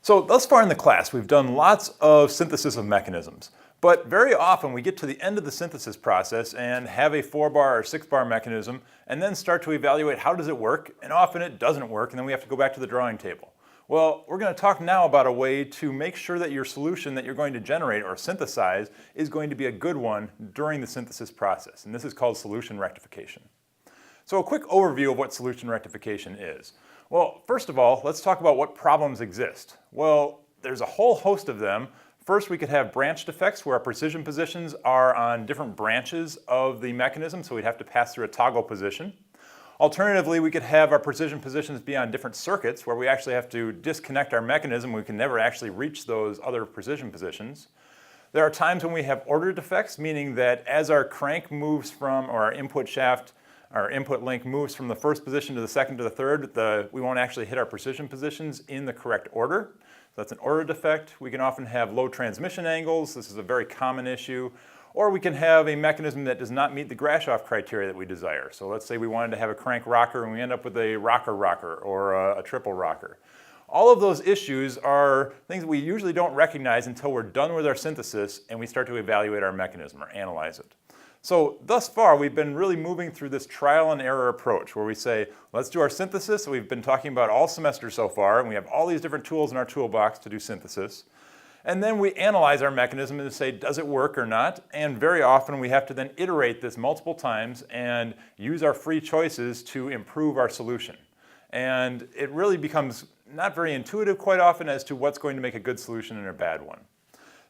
So thus far in the class, we've done lots of synthesis of mechanisms, but very often we get to the end of the synthesis process and have a 4-bar or 6-bar mechanism and then start to evaluate how does it work, and often it doesn't work and then we have to go back to the drawing table. Well, we're going to talk now about a way to make sure that your solution that you're going to generate or synthesize is going to be a good one during the synthesis process, and this is called solution rectification. So a quick overview of what solution rectification is. Well, first of all, let's talk about what problems exist. Well, there's a whole host of them. First, we could have branch defects where our precision positions are on different branches of the mechanism, so we'd have to pass through a toggle position. Alternatively, we could have our precision positions be on different circuits where we actually have to disconnect our mechanism. We can never actually reach those other precision positions. There are times when we have order defects, meaning that as our crank moves from, or our input shaft, our input link moves from the first position to the second to the third, we won't actually hit our precision positions in the correct order. So that's an order defect. We can often have low transmission angles. This is a very common issue. Or we can have a mechanism that does not meet the Grashof criteria that we desire. So let's say we wanted to have a crank rocker and we end up with a rocker or a triple rocker. All of those issues are things that we usually don't recognize until we're done with our synthesis and we start to evaluate our mechanism or analyze it. So thus far, we've been really moving through this trial and error approach where we say, let's do our synthesis. We've been talking about all semester so far, and we have all these different tools in our toolbox to do synthesis. And then we analyze our mechanism and say, does it work or not? And very often we have to then iterate this multiple times and use our free choices to improve our solution. And it really becomes not very intuitive quite often as to what's going to make a good solution and a bad one.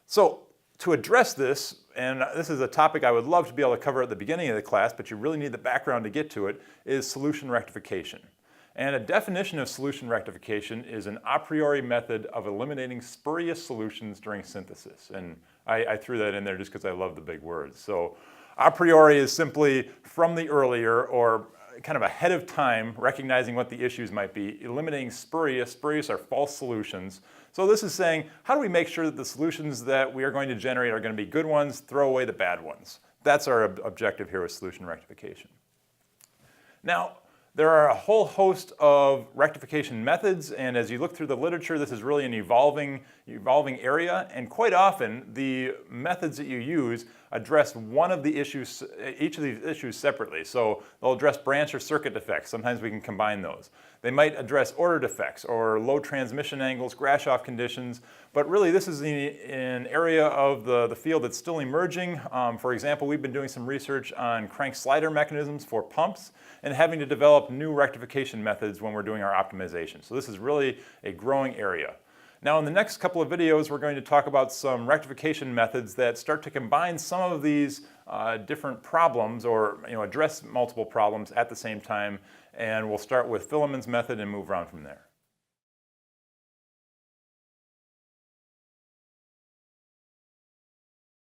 So to address this, and this is a topic I would love to be able to cover at the beginning of the class, but you really need the background to get to it, is solution rectification. And a definition of solution rectification is an a priori method of eliminating spurious solutions during synthesis. And I threw that in there just because I love the big words. So a priori is simply from the earlier, or kind of ahead of time, recognizing what the issues might be, eliminating spurious. Spurious are false solutions. So this is saying, how do we make sure that the solutions that we are going to generate are going to be good ones, throw away the bad ones? That's our objective here with solution rectification. Now, there are a whole host of rectification methods, and as you look through the literature, this is really an evolving area, and quite often the methods that you use address one of the issues, each of these issues separately. So they'll address branch or circuit defects. Sometimes we can combine those. They might address order defects or low transmission angles, Grashof conditions, but really this is an area of the field that's still emerging. For example, we've been doing some research on crank slider mechanisms for pumps and having to develop new rectification methods when we're doing our optimization. So this is really a growing area. Now in the next couple of videos, we're going to talk about some rectification methods that start to combine some of these different problems, or address multiple problems at the same time, and we'll start with Philemon's method and move around from there.